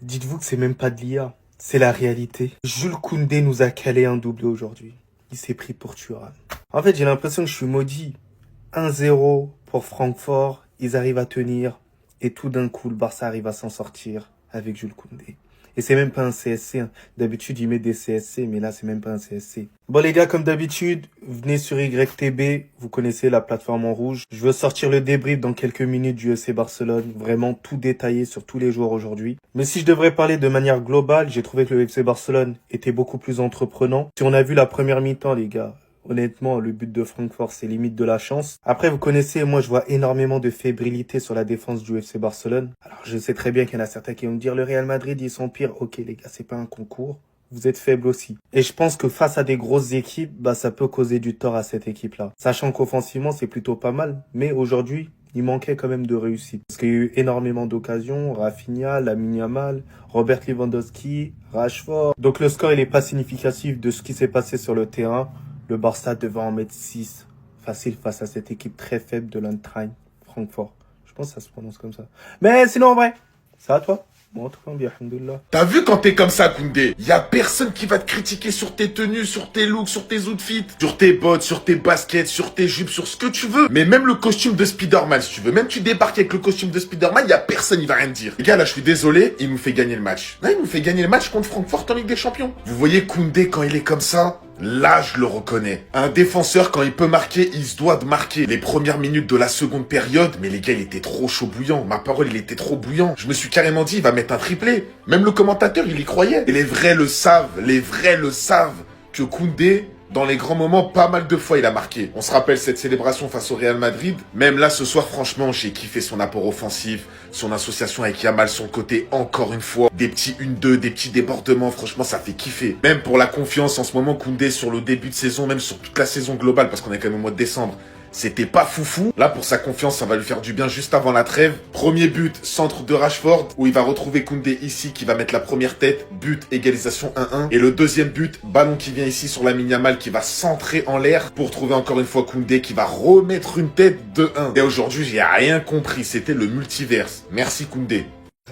Dites-vous que c'est même pas de l'IA, c'est la réalité. Jules Koundé nous a calé un doublé aujourd'hui. Il s'est pris pour Thuram. En fait, j'ai l'impression que je suis maudit. 1-0 pour Francfort, ils arrivent à tenir. Et tout d'un coup, le Barça arrive à s'en sortir avec Jules Koundé. Et c'est même pas un CSC. Hein. D'habitude, ils mettent des CSC, mais là, c'est même pas un CSC. Bon, les gars, comme d'habitude, venez sur YTB. Vous connaissez la plateforme en rouge. Je veux sortir le débrief dans quelques minutes du FC Barcelone. Vraiment tout détaillé sur tous les joueurs aujourd'hui. Mais si je devrais parler de manière globale, j'ai trouvé que le FC Barcelone était beaucoup plus entreprenant. Si on a vu la première mi-temps, les gars, honnêtement, le but de Francfort, c'est limite de la chance. Après, vous connaissez, moi, je vois énormément de fébrilité sur la défense du FC Barcelone. Alors, je sais très bien qu'il y en a certains qui vont me dire, le Real Madrid, ils sont pires. Ok, les gars, c'est pas un concours. Vous êtes faibles aussi. Et je pense que face à des grosses équipes, ça peut causer du tort à cette équipe-là. Sachant qu'offensivement, c'est plutôt pas mal. Mais aujourd'hui, il manquait quand même de réussite. Parce qu'il y a eu énormément d'occasions. Rafinha, Lamine Yamal, Robert Lewandowski, Rashford. Donc le score, il est pas significatif de ce qui s'est passé sur le terrain. Le Barça devait en mettre 6 facile face à cette équipe très faible de l'Eintracht Francfort. Je pense que ça se prononce comme ça. Mais sinon, en vrai, ça à toi. Bon, en tout cas, bien, alhamdoulilah. T'as vu quand t'es comme ça, Koundé? Y a personne qui va te critiquer sur tes tenues, sur tes looks, sur tes outfits, sur tes bottes, sur tes baskets, sur tes jupes, sur ce que tu veux. Mais même le costume de Spider-Man, si tu veux. Même tu débarques avec le costume de Spider-Man, y a personne, il va rien te dire. Les gars, là, je suis désolé, il nous fait gagner le match. Là, il nous fait gagner le match contre Francfort en Ligue des Champions. Vous voyez Koundé quand il est comme ça? Là, je le reconnais. Un défenseur, quand il peut marquer, il se doit de marquer. Les premières minutes de la seconde période, mais les gars, il était trop chaud bouillant. Ma parole, il était trop bouillant. Je me suis carrément dit, il va mettre un triplé. Même le commentateur, il y croyait. Et les vrais le savent que Koundé, dans les grands moments, pas mal de fois, il a marqué. On se rappelle cette célébration face au Real Madrid. Même là, ce soir, franchement, j'ai kiffé son apport offensif, son association avec Yamal sur le côté, encore une fois. Des petits 1-2, des petits débordements, franchement, ça fait kiffer. Même pour la confiance, en ce moment, Koundé, sur le début de saison, même sur toute la saison globale, parce qu'on est quand même au mois de décembre, c'était pas foufou. Là, pour sa confiance, ça va lui faire du bien juste avant la trêve. Premier but, centre de Rashford, où il va retrouver Koundé ici, qui va mettre la première tête. But, égalisation 1-1. Et le deuxième but, ballon qui vient ici sur Lamine Yamal, qui va centrer en l'air pour trouver encore une fois Koundé, qui va remettre une tête de 1. Et aujourd'hui, j'ai rien compris. C'était le multiverse. Merci Koundé.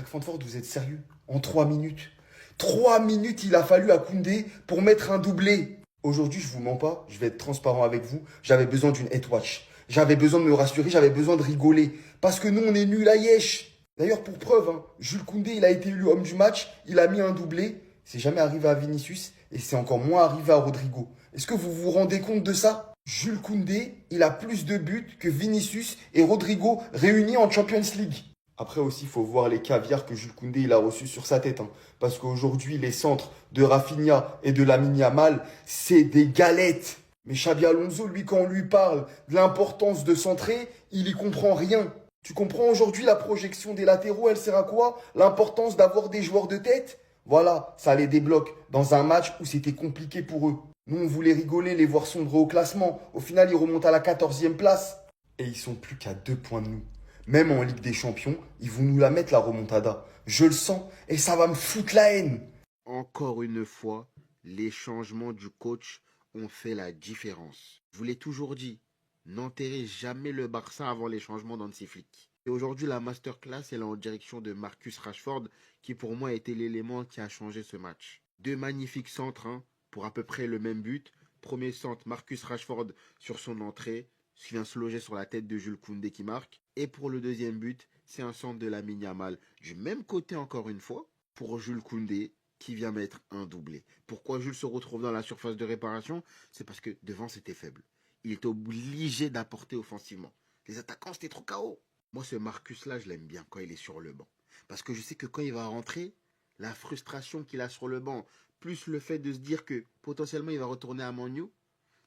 Francfort, vous êtes sérieux? En 3 minutes 3 minutes, il a fallu à Koundé pour mettre un doublé. Aujourd'hui, je vous mens pas, je vais être transparent avec vous. J'avais besoin d'une head watch. J'avais besoin de me rassurer, j'avais besoin de rigoler. Parce que nous, on est nuls à Yesh. D'ailleurs, pour preuve, Jules Koundé, il a été élu homme du match. Il a mis un doublé. C'est jamais arrivé à Vinicius. Et c'est encore moins arrivé à Rodrigo. Est-ce que vous vous rendez compte de ça? Jules Koundé, il a plus de buts que Vinicius et Rodrigo réunis en Champions League. Après aussi, il faut voir les caviars que Jules Koundé il a reçus sur sa tête. Parce qu'aujourd'hui, les centres de Rafinha et de Lamine Yamal, c'est des galettes. Mais Xabi Alonso, lui, quand on lui parle de l'importance de centrer, il y comprend rien. Tu comprends aujourd'hui la projection des latéraux, elle sert à quoi? L'importance d'avoir des joueurs de tête? Voilà, ça les débloque dans un match où c'était compliqué pour eux. Nous, on voulait rigoler, les voir sombrer au classement. Au final, ils remontent à la 14e place. Et ils sont plus qu'à 2 points de nous. Même en Ligue des Champions, ils vont nous la mettre la remontada. Je le sens et ça va me foutre la haine. Encore une fois, les changements du coach ont fait la différence. Je vous l'ai toujours dit, n'enterrez jamais le Barça avant les changements d'Hansi Flick. Et aujourd'hui, la masterclass est en direction de Marcus Rashford, qui pour moi était l'élément qui a changé ce match. 2 magnifiques centres pour à peu près le même but. Premier centre, Marcus Rashford sur son entrée, qui vient se loger sur la tête de Jules Koundé qui marque. Et pour le deuxième but, c'est un centre de Lamine Yamal du même côté encore une fois, pour Jules Koundé qui vient mettre un doublé. Pourquoi Jules se retrouve dans la surface de réparation? C'est parce que devant c'était faible. Il était obligé d'apporter offensivement. Les attaquants c'était trop KO. Moi ce Marcus là je l'aime bien quand il est sur le banc. Parce que je sais que quand il va rentrer, la frustration qu'il a sur le banc, plus le fait de se dire que potentiellement il va retourner à Man U,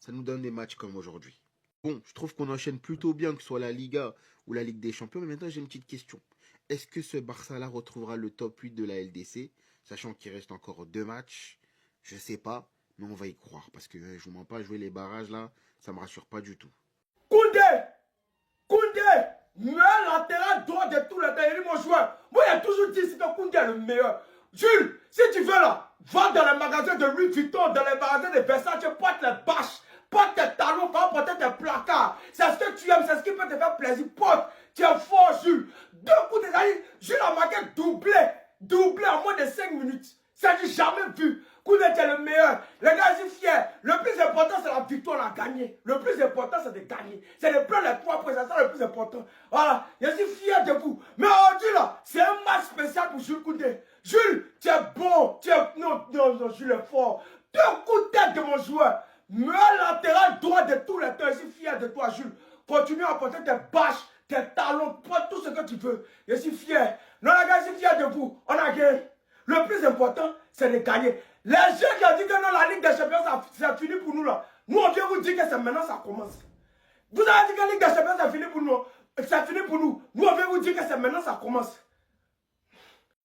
ça nous donne des matchs comme aujourd'hui. Bon, je trouve qu'on enchaîne plutôt bien, que ce soit la Liga ou la Ligue des Champions. Mais maintenant, j'ai une petite question. Est-ce que ce Barça-là retrouvera le top 8 de la LDC, sachant qu'il reste encore 2 matchs? Je sais pas, mais on va y croire. Parce que je vous mens pas, jouer les barrages là, ça me rassure pas du tout. Koundé, meilleur latéral droit de tout le temps. Il est mon joueur. Moi, il a toujours dit que Koundé est le meilleur. Jules, si tu veux là, va dans les magasins de Louis Vuitton, dans les magasins de Versace, porte les bâches. Porte tes talons, va porter tes placards. C'est ce que tu aimes, c'est ce qui peut te faire plaisir. Porte, tu es fort, Jules. 2 coups de Jules a marqué doublé en moins de plus important. Voilà, je suis fier de vous. Mais aujourd'hui, là, c'est un match spécial pour Jules Koundé. Jules, tu es bon. Non, Jules est fort. Tu es un coup de tête de mon joueur. Meilleur latéral droit de tous les temps. Je suis fier de toi, Jules. Continue à porter tes bâches, tes talons, prends tout ce que tu veux. Je suis fier. Non, les gars, je suis fier de vous. On a gagné. Le plus important, c'est de gagner. Les gens qui ont dit que non, la Ligue des Champions, c'est fini pour nous, là. Nous, on vient vous dire que c'est maintenant ça commence. Vous avez dit que la Ligue des Champions, c'est fini pour nous. C'est fini pour nous. Nous, on vient vous dire que c'est maintenant ça commence.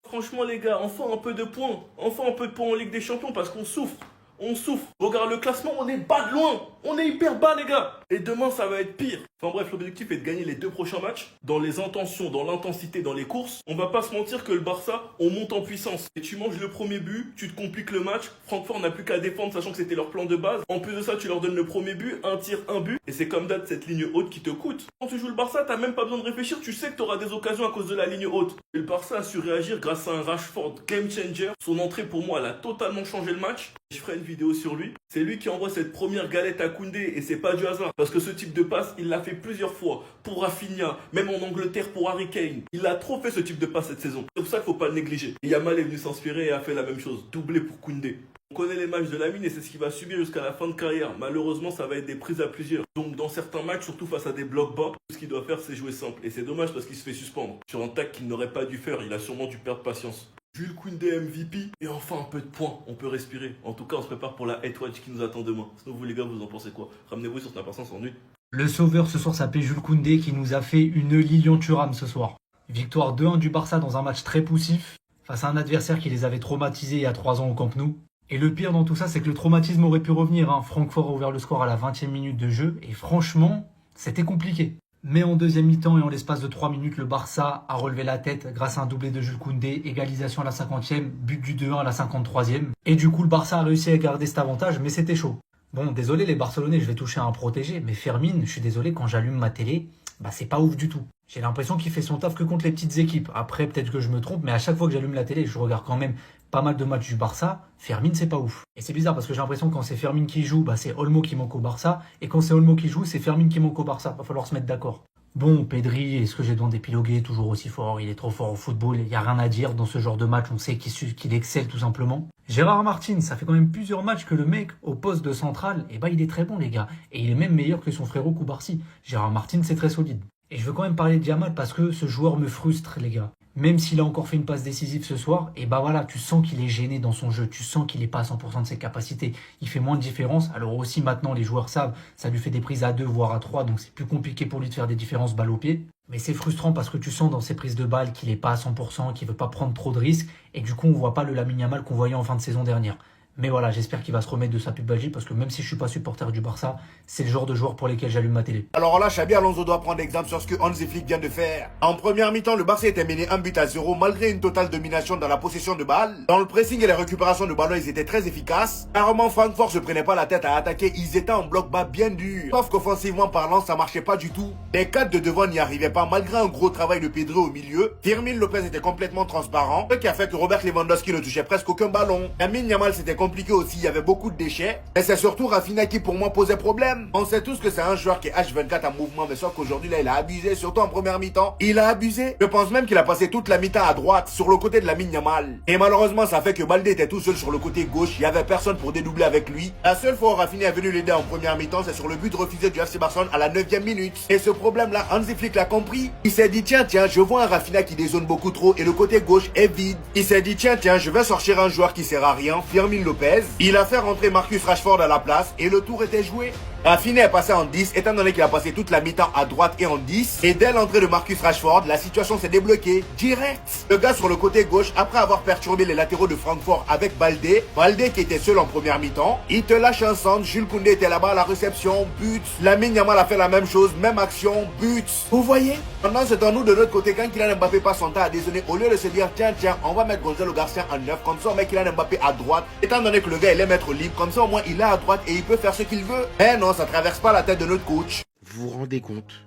Franchement les gars, enfin un peu de points. Enfin un peu de points en Ligue des Champions parce qu'on souffre. On souffre. Regarde le classement, on est bas de loin. On est hyper bas les gars. Et demain ça va être pire. Enfin bref, l'objectif est de gagner les 2 prochains matchs. Dans les intentions, dans l'intensité, dans les courses. On va pas se mentir que le Barça, on monte en puissance. Et tu manges le premier but, tu te compliques le match. Francfort n'a plus qu'à défendre sachant que c'était leur plan de base. En plus de ça, tu leur donnes le premier but, un tir, un but. Et c'est comme date cette ligne haute qui te coûte. Quand tu joues le Barça, t'as même pas besoin de réfléchir. Tu sais que t'auras des occasions à cause de la ligne haute. Et le Barça a su réagir grâce à un Rashford game changer. Son entrée pour moi, elle a totalement changé le match. Je ferai une vidéo sur lui. C'est lui qui envoie cette première galette à Koundé et c'est pas du hasard. Parce que ce type de passe, il l'a fait plusieurs fois. Pour Rafinha, même en Angleterre pour Harry Kane. Il a trop fait ce type de passe cette saison. C'est pour ça qu'il faut pas le négliger. Et Yamal est venu s'inspirer et a fait la même chose. Doublé pour Koundé. On connaît les matchs de Lamine et c'est ce qu'il va subir jusqu'à la fin de carrière. Malheureusement, ça va être des prises à plusieurs. Donc dans certains matchs, surtout face à des blocs bas, tout ce qu'il doit faire, c'est jouer simple. Et c'est dommage parce qu'il se fait suspendre. Sur un tac qu'il n'aurait pas dû faire, il a sûrement dû perdre patience. Jules Koundé MVP et enfin un peu de points, on peut respirer. En tout cas, on se prépare pour la head watch qui nous attend demain. Sinon, vous les gars, vous en pensez quoi? Ramenez-vous sur Snapper sans nuit. Le sauveur ce soir s'appelle Jules Koundé qui nous a fait une Lilian Thuram ce soir. Victoire 2-1 du Barça dans un match très poussif face à un adversaire qui les avait traumatisés il y a 3 ans au Camp Nou. Et le pire dans tout ça, c'est que le traumatisme aurait pu revenir. Francfort a ouvert le score à la 20e minute de jeu et franchement, c'était compliqué. Mais en deuxième mi-temps et en l'espace de 3 minutes, le Barça a relevé la tête grâce à un doublé de Jules Koundé, égalisation à la 50e, but du 2-1 à la 53e. Et du coup, le Barça a réussi à garder cet avantage, mais c'était chaud. Bon, désolé les Barcelonais, je vais toucher à un protégé, mais Fermin, je suis désolé, quand j'allume ma télé, c'est pas ouf du tout. J'ai l'impression qu'il fait son taf que contre les petites équipes. Après, peut-être que je me trompe, mais à chaque fois que j'allume la télé, je regarde quand même pas mal de matchs du Barça, Fermin c'est pas ouf. Et c'est bizarre parce que j'ai l'impression que quand c'est Fermin qui joue, c'est Olmo qui manque au Barça, et quand c'est Olmo qui joue, c'est Fermin qui manque au Barça. Va falloir se mettre d'accord. Bon, Pedri, est-ce que j'ai besoin d'épiloguer? Toujours aussi fort, il est trop fort au football, il n'y a rien à dire dans ce genre de match, on sait qu'il excelle tout simplement. Gérard Martin, ça fait quand même plusieurs matchs que le mec, au poste de central, il est très bon les gars. Et il est même meilleur que son frérot Koubarsi. Gérard Martin, c'est très solide. Et je veux quand même parler de Yamal parce que ce joueur me frustre les gars. Même s'il a encore fait une passe décisive ce soir, voilà, tu sens qu'il est gêné dans son jeu, tu sens qu'il n'est pas à 100% de ses capacités. Il fait moins de différence, alors aussi maintenant les joueurs savent, ça lui fait des prises à 2 voire à 3, donc c'est plus compliqué pour lui de faire des différences balle au pied. Mais c'est frustrant parce que tu sens dans ses prises de balles qu'il n'est pas à 100%, qu'il veut pas prendre trop de risques, et du coup on voit pas le Lamine Yamal qu'on voyait en fin de saison dernière. Mais voilà, j'espère qu'il va se remettre de sa pubalgie parce que même si je suis pas supporter du Barça, c'est le genre de joueur pour lesquels j'allume ma télé. Alors là, Xabi Alonso doit prendre exemple sur ce que Hansi Flick vient de faire. En première mi-temps, le Barça était mené 1-0 malgré une totale domination dans la possession de balle. Dans le pressing et la récupération de ballon, ils étaient très efficaces. Carrément, Francfort se prenait pas la tête à attaquer, ils étaient en bloc bas bien dur. Sauf qu'offensivement parlant, ça marchait pas du tout. Les 4 de devant n'y arrivaient pas malgré un gros travail de Pedro au milieu. Firmin Lopez était complètement transparent, ce qui a fait que Robert Lewandowski ne touchait presque aucun ballon. Lamine Yamal, c'était compliqué aussi, il y avait beaucoup de déchets. Et c'est surtout Rafinha qui pour moi posait problème. On sait tous que c'est un joueur qui est H24 en mouvement, mais sauf qu'aujourd'hui là il a abusé, surtout en première mi-temps. Il a abusé. Je pense même qu'il a passé toute la mi-temps à droite, sur le côté de Lamine Yamal. Et malheureusement ça fait que Baldé était tout seul sur le côté gauche, il y avait personne pour dédoubler avec lui. La seule fois où Rafinha est venu l'aider en première mi-temps, c'est sur le but refusé du FC Barcelone à la 9e minute. Et ce problème là, Hansi Flick l'a compris. Il s'est dit tiens, je vois un Rafinha qui dézone beaucoup trop et le côté gauche est vide. Il s'est dit tiens, je vais sortir un joueur qui sert à rien, Firmin Lopez. Il a fait rentrer Marcus Rashford à la place et le tour était joué. Rafinha est passé en 10 étant donné qu'il a passé toute la mi-temps à droite et en 10. Et dès l'entrée de Marcus Rashford, la situation s'est débloquée direct. Le gars sur le côté gauche, après avoir perturbé les latéraux de Francfort avec Baldé qui était seul en première mi-temps, il te lâche un centre. Jules Koundé était là-bas à la réception, but. Lamine Yamal a fait la même chose, même action, but. Vous voyez? Pendant ce temps, nous de notre côté, quand Kylian Mbappé passe son temps à dézonner, au lieu de se dire tiens, on va mettre Gonzalo Garcia en 9, comme ça on met Kylian Mbappé à droite, étant donné que le gars il est maître libre, comme ça au moins il est à droite et il peut faire ce qu'il veut. Mais non, ça traverse pas la tête de notre coach. Vous vous rendez compte?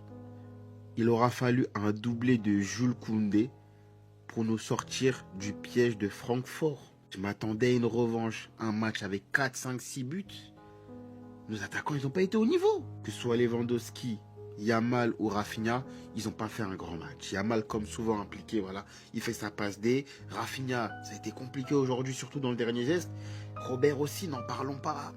Il aura fallu un doublé de Jules Koundé pour nous sortir du piège de Francfort. Je m'attendais à une revanche, un match avec 4, 5, 6 buts. Nos attaquants, ils n'ont pas été au niveau. Que ce soit Lewandowski, Yamal ou Rafinha, ils n'ont pas fait un grand match. Yamal, comme souvent impliqué, voilà, il fait sa passe D. Rafinha, ça a été compliqué aujourd'hui, surtout dans le dernier geste. Robert aussi, n'en parlons pas.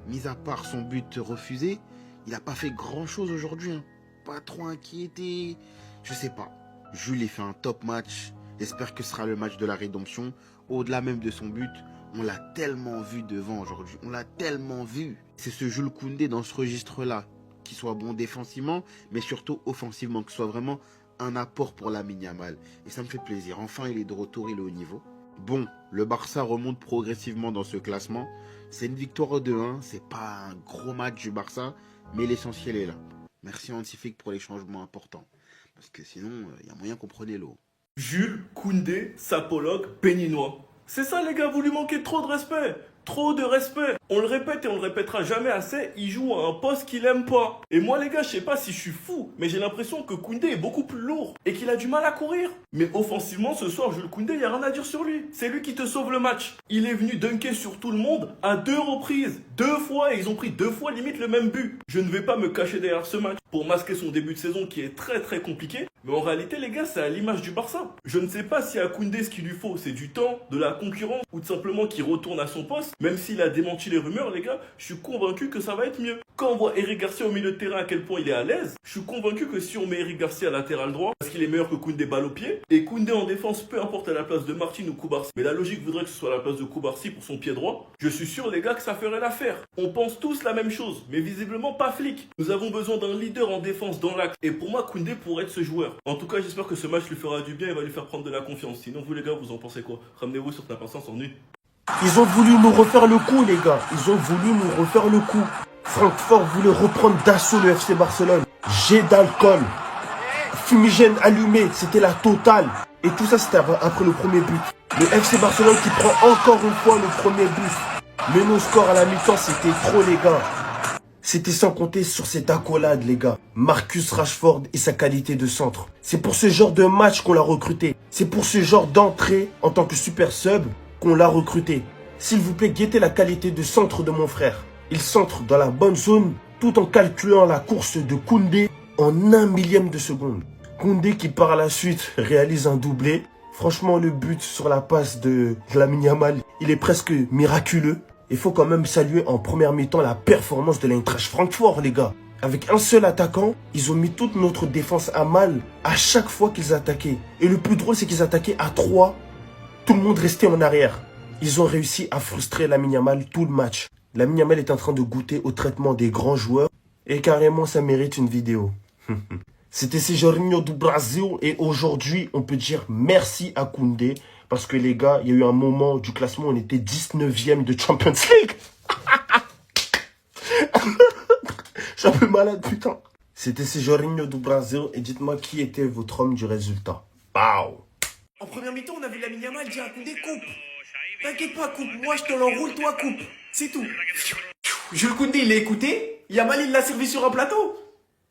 Mis à part son but refusé, il n'a pas fait grand-chose aujourd'hui. Hein. Pas trop inquiété. Je sais pas. Jules, il fait un top match. J'espère que ce sera le match de la rédemption. Au-delà même de son but, on l'a tellement vu devant aujourd'hui. On l'a tellement vu. C'est ce Jules Koundé dans ce registre-là, qui soit bon défensivement, mais surtout offensivement, que ce soit vraiment un apport pour Lamine Yamal. Et ça me fait plaisir. Enfin, il est de retour, il est au niveau. Bon, le Barça remonte progressivement dans ce classement. C'est une victoire 2-1. C'est pas un gros match du Barça, mais l'essentiel est là. Merci Hansi Flick pour les changements importants. Parce que sinon, il y a moyen qu'on prenait l'eau. Jules Koundé, sapologue béninois. C'est ça les gars, vous lui manquez trop de respect. Trop de respect. On le répète et on le répétera jamais assez, il joue à un poste qu'il aime pas. Et moi les gars, je sais pas si je suis fou, mais j'ai l'impression que Koundé est beaucoup plus lourd et qu'il a du mal à courir. Mais offensivement, ce soir, Jules Koundé, il y a rien à dire sur lui. C'est lui qui te sauve le match. Il est venu dunker sur tout le monde à 2 reprises. 2 fois et ils ont pris 2 fois limite le même but. Je ne vais pas me cacher derrière ce match pour masquer son début de saison qui est très très compliqué. Mais en réalité les gars, c'est à l'image du Barça. Je ne sais pas si à Koundé ce qu'il lui faut c'est du temps, de la concurrence ou tout simplement qu'il retourne à son poste. Même s'il a démenti les rumeurs les gars, je suis convaincu que ça va être mieux. Quand on voit Eric Garcia au milieu de terrain à quel point il est à l'aise, je suis convaincu que si on met Eric Garcia latéral droit, parce qu'il est meilleur que Koundé balle au pied, et Koundé en défense peu importe à la place de Martin ou Koubarsi, mais la logique voudrait que ce soit à la place de Koubarsi pour son pied droit, je suis sûr les gars que ça ferait l'affaire. On pense tous la même chose, mais visiblement pas Flick. Nous avons besoin d'un leader en défense dans l'axe, et pour moi Koundé pourrait être ce joueur. En tout cas j'espère que ce match lui fera du bien et va lui faire prendre de la confiance. Sinon vous les gars vous en pensez quoi? Ramenez-vous sur ta patience en une. Ils ont voulu nous refaire le coup, les gars. Ils ont voulu nous refaire le coup. Francfort voulait reprendre d'assaut le FC Barcelone. Jet d'alcool. Fumigène allumé. C'était la totale. Et tout ça, c'était après le premier but. Le FC Barcelone qui prend encore une fois le premier but. Mais nos scores à la mi-temps, c'était trop, les gars. C'était sans compter sur cette accolade, les gars. Marcus Rashford et sa qualité de centre. C'est pour ce genre de match qu'on l'a recruté. C'est pour ce genre d'entrée en tant que super sub qu'on l'a recruté. S'il vous plaît, guettez la qualité de centre de mon frère. Il centre dans la bonne zone tout en calculant la course de Koundé en 1/1000 de seconde. Koundé qui par la suite réalise un doublé. Franchement, le but sur la passe de Lamine Yamal, il est presque miraculeux. Il faut quand même saluer en première mi-temps la performance de l'Eintracht Francfort, les gars. Avec un seul attaquant, ils ont mis toute notre défense à mal à chaque fois qu'ils attaquaient. Et le plus drôle, c'est qu'ils attaquaient à 3. Tout le monde restait en arrière. Ils ont réussi à frustrer Lamine Yamal tout le match. Lamine Yamal est en train de goûter au traitement des grands joueurs. Et carrément, ça mérite une vidéo. C'était Jorginho do Brasil. Et aujourd'hui, on peut dire merci à Koundé. Parce que les gars, il y a eu un moment du classement, on était 19e de Champions League. Je suis un peu malade, putain. C'était Jorginho do Brasil. Et dites-moi qui était votre homme du résultat. Pow. En première mi-temps, on a vu Lamine Yamal dire à Koundé, coupe. T'inquiète pas, coupe. Moi, je te l'enroule, toi, coupe. C'est tout. Jules Koundé, il l'a écouté. Yamal, il l'a servi sur un plateau.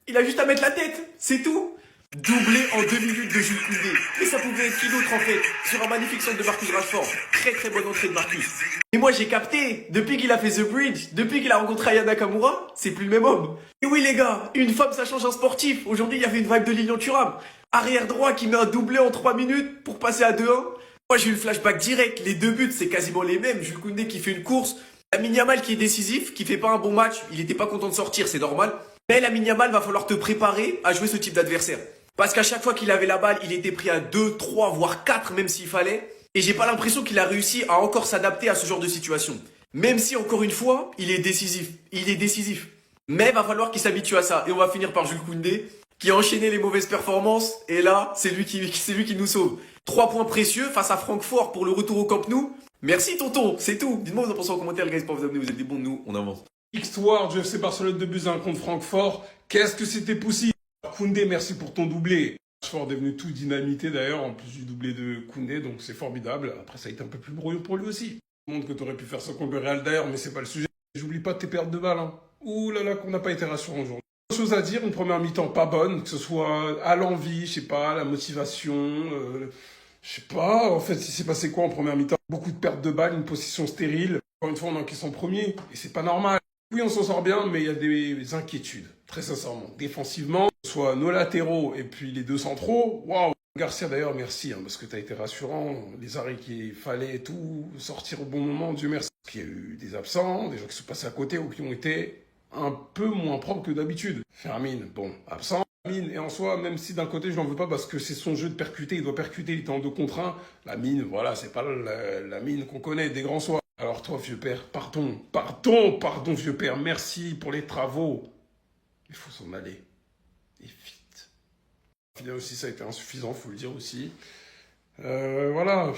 Il a juste à mettre la tête. C'est tout. Doublé en 2 minutes de Jules Koundé. Mais ça pouvait être qui d'autre, en fait, sur un magnifique centre de Marcus Rashford. Très, très bonne entrée de Marcus. Et moi, j'ai capté. Depuis qu'il a fait The Bridge, depuis qu'il a rencontré Aya Nakamura, c'est plus le même homme. Et oui, les gars, une femme, ça change un sportif. Aujourd'hui, il y avait une vibe de Lilian Thuram. Arrière droit qui met un doublé en 3 minutes pour passer à 2-1. Moi, j'ai eu le flashback direct. Les 2 buts, c'est quasiment les mêmes. Jules Koundé qui fait une course. Lamine Yamal qui est décisif, qui fait pas un bon match. Il était pas content de sortir, c'est normal. Mais Lamine Yamal, va falloir te préparer à jouer ce type d'adversaire. Parce qu'à chaque fois qu'il avait la balle, il était pris à 2, 3, voire 4, même s'il fallait. Et j'ai pas l'impression qu'il a réussi à encore s'adapter à ce genre de situation. Même si, encore une fois, il est décisif. Il est décisif. Mais va falloir qu'il s'habitue à ça. Et on va finir par Jules Koundé, qui a enchaîné les mauvaises performances. Et là, c'est lui qui nous sauve. 3 points précieux face à Francfort pour le retour au Camp Nou. Merci tonton, c'est tout. Dites-moi vous en pensez en commentaire, les gars, n'hésitez pas à vous abonner, vous êtes des bons de nous, on avance. Victoire du FC Barcelone de buts à 1 contre Francfort. Qu'est-ce que c'était possible? Koundé, merci pour ton doublé. Rashford est venu tout dynamité d'ailleurs, en plus du doublé de Koundé, donc c'est formidable. Après, ça a été un peu plus brouillon pour lui aussi. Je montre que tu aurais pu faire ça contre le Real d'ailleurs, mais c'est pas le sujet. J'oublie pas tes pertes de balles. Hein. Ouh là là, qu'on n'a pas été rassurant aujourd'hui. Chose à dire, une première mi-temps pas bonne, que ce soit à l'envie, je sais pas, la motivation, je sais pas, en fait, il s'est passé quoi en première mi-temps? Beaucoup de pertes de balles, une position stérile. Encore une fois, on encaisse en premier, et c'est pas normal. Oui, on s'en sort bien, mais il y a des inquiétudes, très sincèrement. Défensivement, soit nos latéraux et puis les deux centraux, waouh. Garcia d'ailleurs, merci, hein, parce que tu as été rassurant, les arrêts qu'il fallait et tout, sortir au bon moment, Dieu merci. Parce qu'il y a eu des absents, des gens qui sont passés à côté ou qui ont été un peu moins propres que d'habitude. Fermine, bon, absent. Mine, et en soi, même si d'un côté je n'en veux pas parce que c'est son jeu de percuter, il doit percuter, il est en 2 contre 1, la mine, voilà, c'est pas la mine qu'on connaît des grands soirs. Alors toi, vieux père, pardon, vieux père, merci pour les travaux. Il faut s'en aller. Et vite. Au final aussi, ça a été insuffisant, faut le dire aussi. Voilà,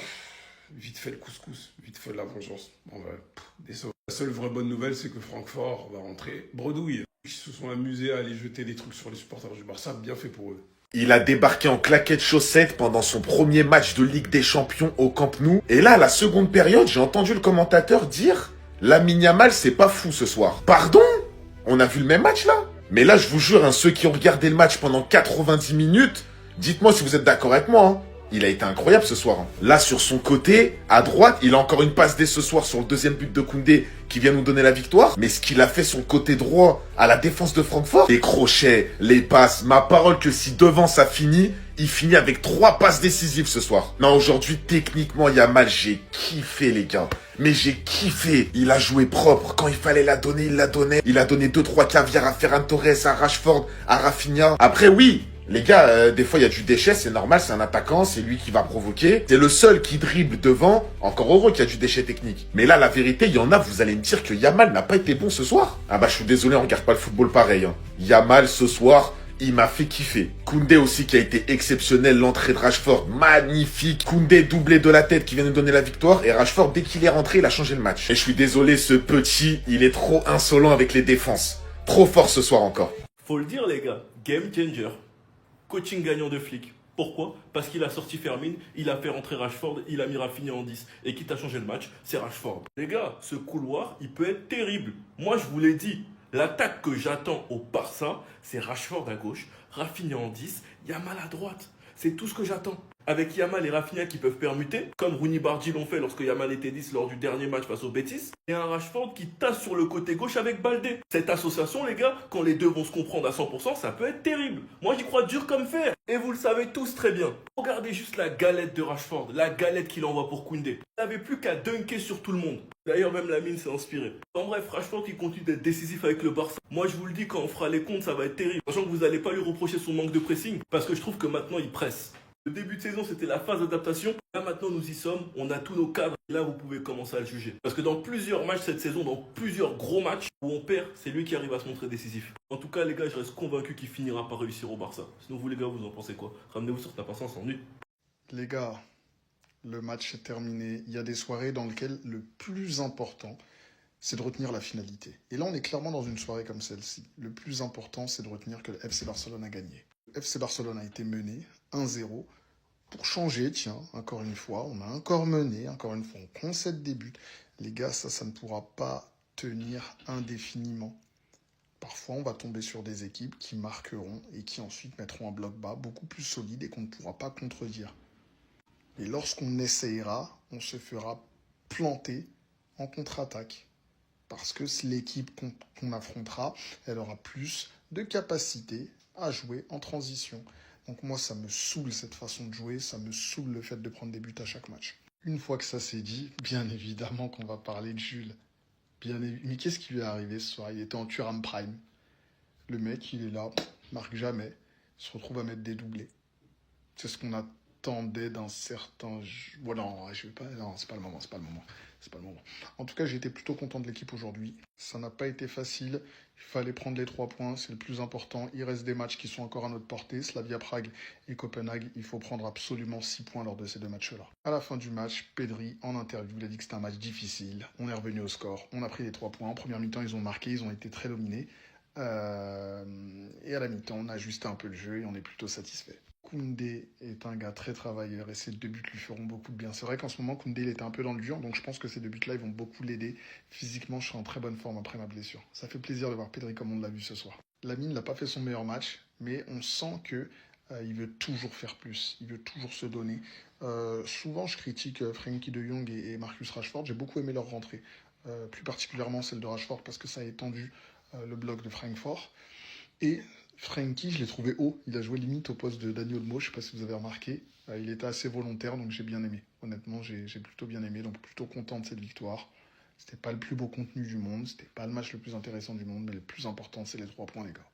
vite fait le couscous, vite fait la vengeance. Bon, désolé. La seule vraie bonne nouvelle, c'est que Francfort va rentrer bredouille. Ils se sont amusés à aller jeter des trucs sur les supporters du Barça, bien fait pour eux. Il a débarqué en claquettes chaussettes pendant son premier match de Ligue des Champions au Camp Nou. Et là, à la seconde période, j'ai entendu le commentateur dire « Lamine Yamal, c'est pas fou ce soir ». Pardon? On a vu le même match là? Mais là, je vous jure, hein, ceux qui ont regardé le match pendant 90 minutes, dites-moi si vous êtes d'accord avec moi, hein. Il a été incroyable ce soir. Hein. Là, sur son côté, à droite, il a encore une passe dès ce soir sur le deuxième but de Koundé qui vient nous donner la victoire. Mais ce qu'il a fait son côté droit à la défense de Francfort, les crochets, les passes, ma parole que si devant ça finit, il finit avec 3 passes décisives ce soir. Non, aujourd'hui, techniquement, Yamal, j'ai kiffé les gars. Mais j'ai kiffé. Il a joué propre. Quand il fallait la donner, il la donnait. Il a donné 2-3 caviars à Ferran Torres, à Rashford, à Rafinha. Après, oui. Les gars, des fois, il y a du déchet, c'est normal, c'est un attaquant, c'est lui qui va provoquer. C'est le seul qui dribble devant, encore heureux qu'il y a du déchet technique. Mais là, la vérité, il y en a, vous allez me dire que Yamal n'a pas été bon ce soir. Ah bah, je suis désolé, on regarde pas le football pareil. Hein. Yamal, ce soir, il m'a fait kiffer. Koundé aussi qui a été exceptionnel, l'entrée de Rashford, magnifique. Koundé doublé de la tête qui vient nous donner la victoire. Et Rashford, dès qu'il est rentré, il a changé le match. Et je suis désolé, ce petit, il est trop insolent avec les défenses. Trop fort ce soir encore. Faut le dire les gars, game changer. Coaching gagnant de Flick. Pourquoi? Parce qu'il a sorti Fermine, il a fait rentrer Rashford, il a mis Rafinha en 10. Et qui t'a changé le match, c'est Rashford. Les gars, ce couloir, il peut être terrible. Moi, je vous l'ai dit, l'attaque que j'attends au Barça, c'est Rashford à gauche, Rafinha en 10, Yamal à droite. C'est tout ce que j'attends. Avec Yamal et Rafinha qui peuvent permuter, comme Rooney Bardi l'ont fait lorsque Yamal était 10 lors du dernier match face au Betis, et un Rashford qui tasse sur le côté gauche avec Baldé. Cette association, les gars, quand les deux vont se comprendre à 100%, ça peut être terrible. Moi, j'y crois dur comme fer. Et vous le savez tous très bien. Regardez juste la galette de Rashford, la galette qu'il envoie pour Koundé. Il n'avait plus qu'à dunker sur tout le monde. D'ailleurs, même Lamine s'est inspiré. En bref, Rashford qui continue d'être décisif avec le Barça. Moi, je vous le dis, quand on fera les comptes, ça va être terrible. Sachant que vous n'allez pas lui reprocher son manque de pressing, parce que je trouve que maintenant, il presse. Le début de saison, c'était la phase d'adaptation. Là, maintenant, nous y sommes. On a tous nos cadres. Là, vous pouvez commencer à le juger. Parce que dans plusieurs matchs cette saison, dans plusieurs gros matchs où on perd, c'est lui qui arrive à se montrer décisif. En tout cas, les gars, je reste convaincu qu'il finira par réussir au Barça. Sinon, vous, les gars, vous en pensez quoi? Ramenez-vous sur ta patience en nuit. Les gars, le match est terminé. Il y a des soirées dans lesquelles le plus important, c'est de retenir la finalité. Et là, on est clairement dans une soirée comme celle-ci. Le plus important, c'est de retenir que le FC Barcelone a gagné. Le FC Barcelone a été mené 1-0. Pour changer, tiens, encore une fois, on a encore mené, encore une fois, on concède des buts. Les gars, ça ne pourra pas tenir indéfiniment. Parfois, on va tomber sur des équipes qui marqueront et qui ensuite mettront un bloc bas beaucoup plus solide et qu'on ne pourra pas contredire. Et lorsqu'on essayera, on se fera planter en contre-attaque. Parce que l'équipe qu'on affrontera, elle aura plus de capacité à jouer en transition. Donc moi, ça me saoule cette façon de jouer, ça me saoule le fait de prendre des buts à chaque match. Une fois que ça s'est dit, bien évidemment qu'on va parler de Jules. Mais qu'est-ce qui lui est arrivé ce soir? Il était en Thuram Prime. Le mec, il est là, marque jamais, il se retrouve à mettre des doublés. C'est ce qu'on attendait d'un certain... Voilà, non, je vais pas... Non, c'est pas le moment. En tout cas, j'ai été plutôt content de l'équipe aujourd'hui. Ça n'a pas été facile. Il fallait prendre les 3 points, c'est le plus important. Il reste des matchs qui sont encore à notre portée. Slavia Prague et Copenhague. Il faut prendre absolument 6 points lors de ces 2 matchs-là. À la fin du match, Pedri, en interview, il a dit que c'était un match difficile. On est revenu au score. On a pris les 3 points. En première mi-temps, ils ont marqué. Ils ont été très dominés. Et à la mi-temps, on a ajusté un peu le jeu et on est plutôt satisfait. Koundé est un gars très travailleur et ces 2 buts lui feront beaucoup de bien. C'est vrai qu'en ce moment, Koundé il était un peu dans le dur, donc je pense que ces 2 buts-là, ils vont beaucoup l'aider. Physiquement, je suis en très bonne forme après ma blessure. Ça fait plaisir de voir Pedri comme on l'a vu ce soir. Lamine n'a pas fait son meilleur match, mais on sent que il veut toujours faire plus, il veut toujours se donner. Souvent, je critique Frenkie de Jong et Marcus Rashford. J'ai beaucoup aimé leur rentrée. plus particulièrement celle de Rashford parce que ça a étendu le bloc de Francfort. Et Frenkie, je l'ai trouvé haut. Il a joué limite au poste de Dani Olmo, je ne sais pas si vous avez remarqué. Il était assez volontaire, donc j'ai bien aimé. Honnêtement, j'ai plutôt bien aimé, donc plutôt content de cette victoire. C'était pas le plus beau contenu du monde, c'était pas le match le plus intéressant du monde, mais le plus important, c'est les 3 points, les gars.